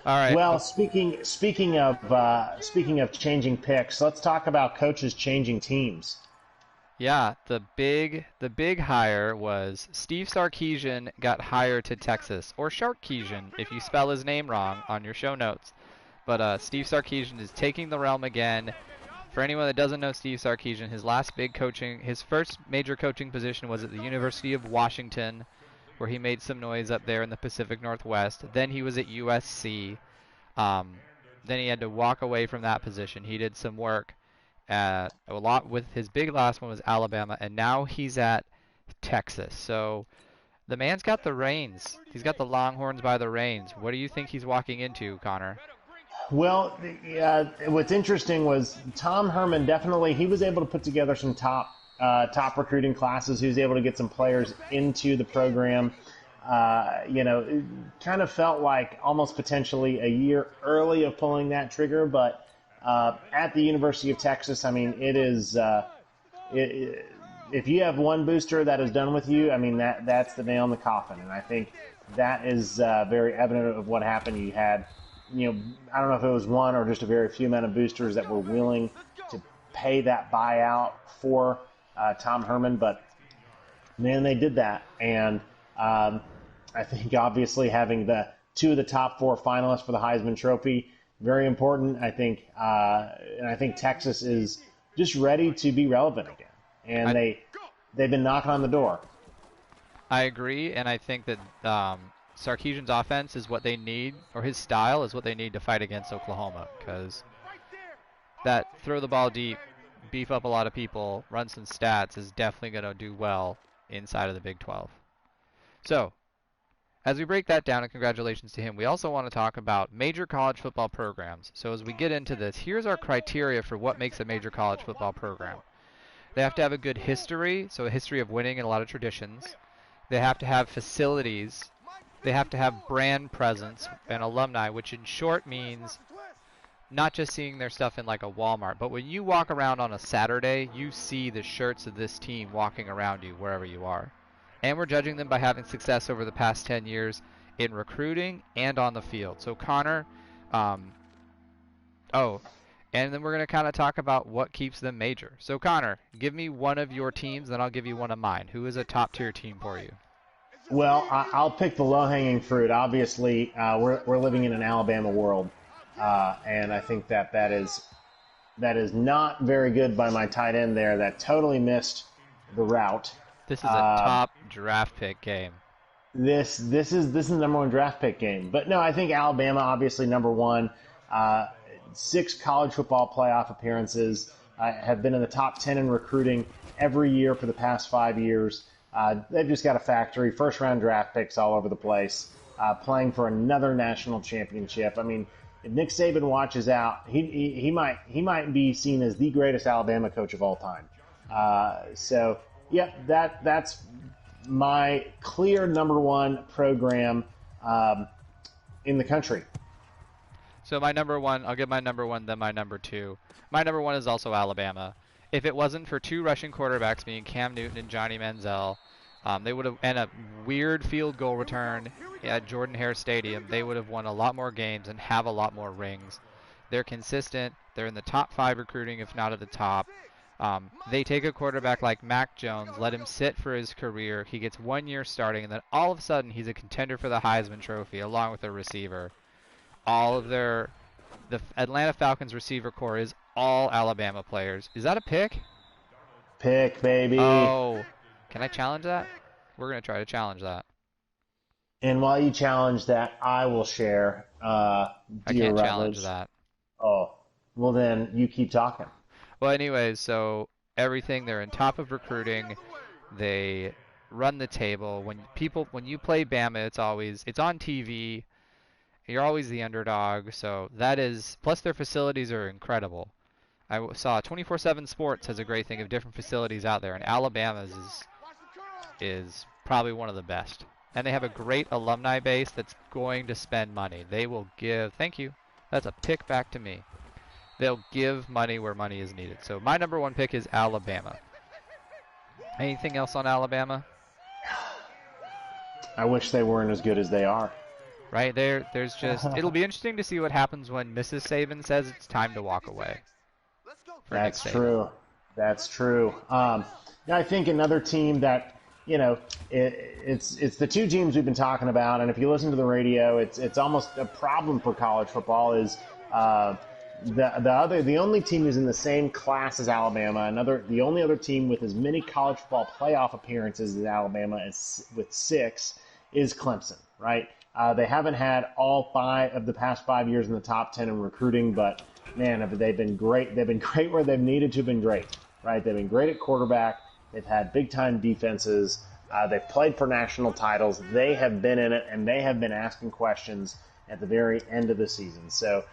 All right. Well, speaking of changing picks, let's talk about coaches changing teams. Yeah, the big hire was Steve Sarkisian got hired to Texas, or Sharkisian if you spell his name wrong on your show notes. But Steve Sarkisian is taking the realm again. For anyone that doesn't know Steve Sarkisian, his first major coaching position was at the University of Washington, where he made some noise up there in the Pacific Northwest. Then he was at USC. Um, then he had to walk away from that position. He did some work a lot with his big last one was Alabama, and now he's at Texas. So the man's got the reins. He's got the Longhorns by the reins. What do you think he's walking into, Connor? Well, what's interesting was Tom Herman definitely he was able to put together some top recruiting classes. He was able to get some players into the program. It kind of felt like almost potentially a year early of pulling that trigger, but at the University of Texas, I mean, it is. If you have one booster that is done with you, I mean that's the nail in the coffin, and I think that is very evident of what happened. You had, I don't know if it was one or just a very few amount of boosters that were willing to pay that buyout for Tom Herman, but man, they did that, and I think obviously having the two of the top four finalists for the Heisman Trophy very important. I think Texas is just ready to be relevant again, and I they've been knocking on the door. I agree, and I think that Sarkisian's offense is what they need, or his style is what they need to fight against Oklahoma, because that throw the ball deep, beef up a lot of people, run some stats is definitely going to do well inside of the Big 12. So, as we break that down, and congratulations to him, we also want to talk about major college football programs. So as we get into this, here's our criteria for what makes a major college football program. They have to have a good history, so a history of winning and a lot of traditions. They have to have facilities. They have to have brand presence and alumni, which in short means not just seeing their stuff in like a Walmart, but when you walk around on a Saturday, you see the shirts of this team walking around you wherever you are. And we're judging them by having success over the past 10 years in recruiting and on the field. So Connor, um, oh, and then we're going to kind of talk about what keeps them major. So Connor, give me one of your teams, then I'll give you one of mine. Who is a top tier team for you? Well, I'll pick the low-hanging fruit. Obviously, we're living in an Alabama world, and I think that is not very good by my tight end there. That totally missed the route. This is a Uh, top draft pick game. this is the number one draft pick game. But no, I think Alabama obviously number one. Uh, 6 college football playoff appearances. Have been in the top 10 in recruiting every year for the past 5 years. They've just got a factory, first round draft picks all over the place, playing for another national championship. I mean, if Nick Saban watches out, he might be seen as the greatest Alabama coach of all time. So, yep, that's my clear number one program in the country. So my number one, I'll give my number one, then my number two. My number one is also Alabama. If it wasn't for two rushing quarterbacks being Cam Newton and Johnny Manziel, they would have, and a weird field goal return at Jordan Hare Stadium, they would have won a lot more games and have a lot more rings. They're consistent. They're in the top 5 recruiting, if not at the top. They take a quarterback like Mac Jones, let him sit for his career. He gets 1 year starting, and then all of a sudden he's a contender for the Heisman Trophy along with a receiver. All of the Atlanta Falcons receiver core is all Alabama players. Is that a pick? Pick, baby. Oh, can I challenge that? We're going to try to challenge that. And while you challenge that, I will share, I dear can't challenge Rutledge. that. Oh, well then you keep talking. Well, anyways, so everything, they're in top of recruiting. They run the table. When you play Bama, it's on TV. You're always the underdog. So that is, plus their facilities are incredible. Saw 24/7 Sports has a great thing of different facilities out there, and Alabama's is probably one of the best. And they have a great alumni base that's going to spend money. They will give, thank you. That's a pick back to me. They'll give money where money is needed. So my number one pick is Alabama. Anything else on Alabama? I wish they weren't as good as they are. right? There's just it'll be interesting to see what happens when Mrs. Saban says it's time to walk away for Nick That's Saban. true. That's true. Yeah, I think another team that it's the two teams we've been talking about, and if you listen to the radio, it's almost a problem for college football. Is the only team who's in the same class as Alabama, the only other team with as many college football playoff appearances as Alabama is with 6 is Clemson, right? They haven't had all 5 of the past 5 years in the top 10 in recruiting, but man, they've been great. They've been great where they've needed to have been great, right? They've been great at quarterback. They've had big time defenses. They've played for national titles. They have been in it, and they have been asking questions at the very end of the season. So,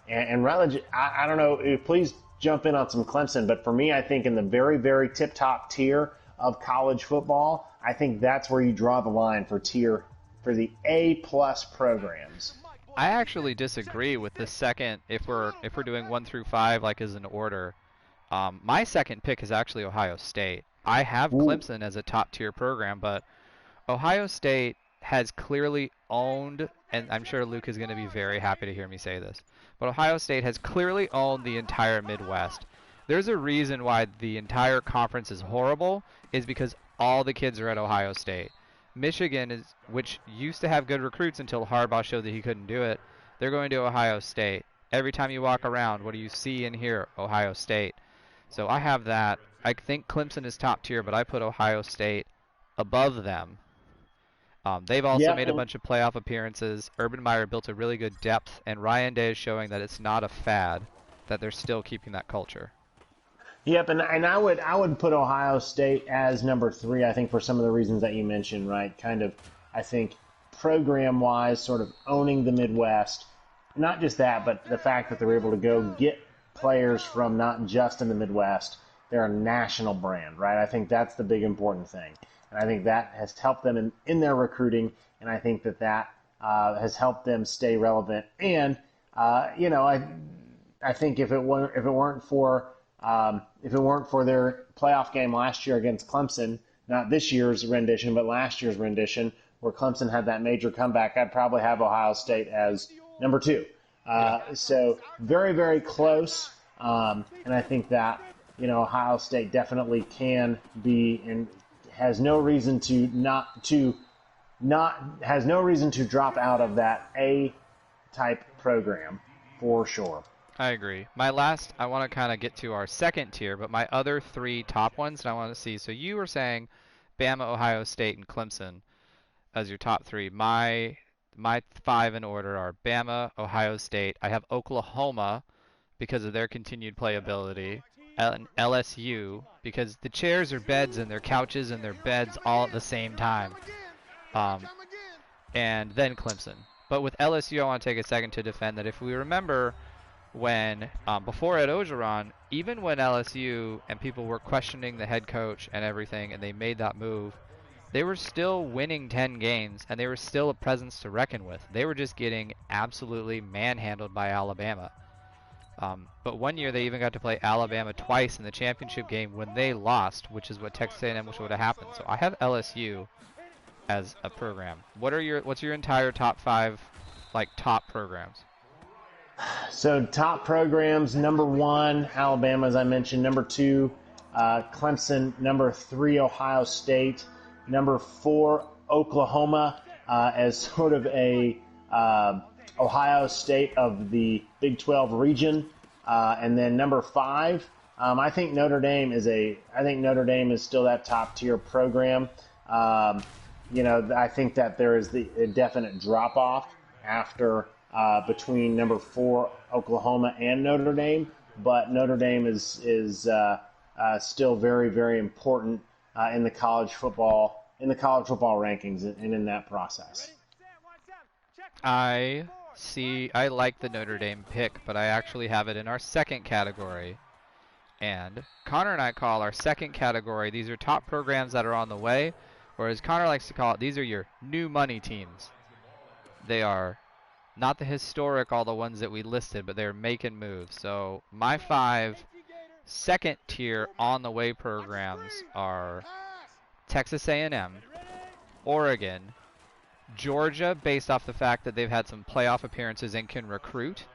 and Rutledge, I don't know, please jump in on some Clemson, but for me, I think in the very, very tip-top tier of college football, I think that's where you draw the line for the A-plus programs. I actually disagree with the second if we're doing 1 through 5 like as an order. My second pick is actually Ohio State. I have Ooh. Clemson as a top tier program, but Ohio State has clearly owned, and I'm sure Luke is going to be very happy to hear me say this, but Ohio State has clearly owned the entire Midwest. There's a reason why the entire conference is horrible, is because all the kids are at Ohio State. Michigan which used to have good recruits until Harbaugh showed that he couldn't do it. They're going to Ohio State. Every time you walk around, what do you see and hear? Ohio State. So I have that. I think Clemson is top tier, but I put Ohio State above them. They've also Yeah, made a bunch of playoff appearances. Urban Meyer built a really good depth, and Ryan Day is showing that it's not a fad, that they're still keeping that culture. Yep, and I would put Ohio State as number 3. I think for some of the reasons that you mentioned, right? Kind of, I think program wise, sort of owning the Midwest. Not just that, but the fact that they're able to go get players from not just in the Midwest. They're a national brand, right? I think that's the big important thing, and I think that has helped them in their recruiting, and I think that has helped them stay relevant. And I think if it weren't for their playoff game last year against Clemson, not this year's rendition, but last year's rendition, where Clemson had that major comeback, I'd probably have Ohio State as number 2. So very, very close, and I think that Ohio State definitely can be and has no reason to drop out of that A type program for sure. I agree. My last, I want to kind of get to our second tier, but my other 3 top ones, and I want to see. So you were saying Bama, Ohio State, and Clemson as your top 3. My 5 in order are Bama, Ohio State. I have Oklahoma because of their continued playability, and LSU because the chairs are beds and their couches and their beds all at the same time. And then Clemson. But with LSU, I want to take a second to defend that. If we remember when before Ed Ogeron, even when LSU and people were questioning the head coach and everything, and they made that move, they were still winning 10 games, and they were still a presence to reckon with. They were just getting absolutely manhandled by Alabama. But one year they even got to play Alabama twice in the championship game when they lost, which is what Texas A&M wish would have happened. So I have LSU as a program. What's your entire top 5 top programs? So top programs, number 1, Alabama, as I mentioned. Number 2, Clemson. Number 3, Ohio State. Number 4, Oklahoma, as sort of a Ohio State of the Big 12 region. And then number 5, I think Notre Dame is still that top tier program. I think that there is a definite drop off after between number 4 Oklahoma and Notre Dame, but Notre Dame is still very, very important in the college football rankings and in that process. I like the Notre Dame pick, but I actually have it in our second category. And Connor and I call our second category, these are top programs that are on the way, or as Connor likes to call it, these are your new money teams. They are not the historic, all the ones that we listed, but they're making moves. So my 5 second tier on the way programs are Texas A&M, Oregon, Georgia, based off the fact that they've had some playoff appearances and can recruit.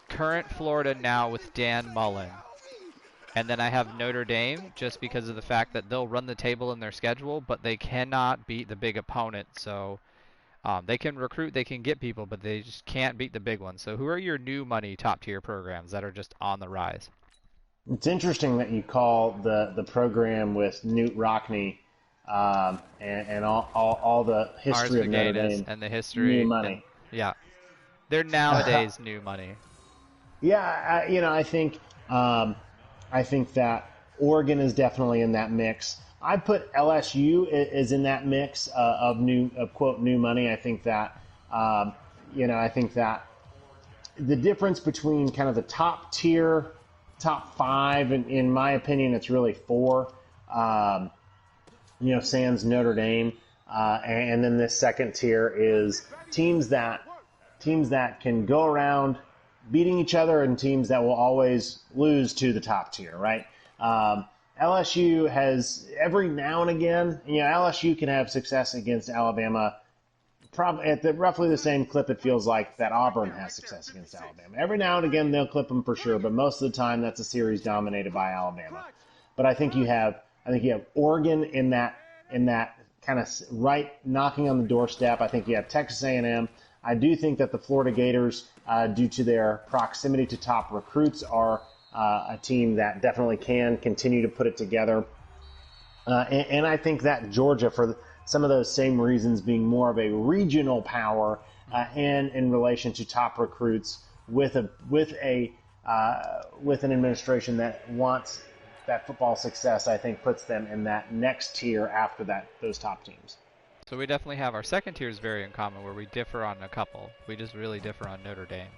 Current Florida now with Dan Mullen. And then I have Notre Dame just because of the fact that they'll run the table in their schedule, but they cannot beat the big opponent. So they can recruit, they can get people, but they just can't beat the big ones. So who are your new money top tier programs that are just on the rise? It's interesting that you call the program with Newt Rockne and all the history of Notre Dame and the history. new money. And, yeah, they're nowadays new money. Yeah, I think that Oregon is definitely in that mix. I put LSU is in that mix of quote new money. I think that I think that the difference between kind of the top tier, top five, and in my opinion, it's really four. Sans Notre Dame, and then this second tier is teams that can go around beating each other and teams that will always lose to the top tier, right? LSU has every now and again, LSU can have success against Alabama probably at roughly the same clip it feels like that Auburn has success against Alabama. Every now and again they'll clip them for sure, but most of the time that's a series dominated by Alabama. But I think you have Oregon in that kind of right knocking on the doorstep. I think you have Texas A&M. I do think that the Florida Gators, due to their proximity to top recruits, are a team that definitely can continue to put it together. And I think that Georgia, for some of those same reasons, being more of a regional power and in relation to top recruits, with an administration that wants that football success, I think puts them in that next tier after those top teams. So we definitely have our second tiers very in common, where we differ on a couple. We just really differ on Notre Dame.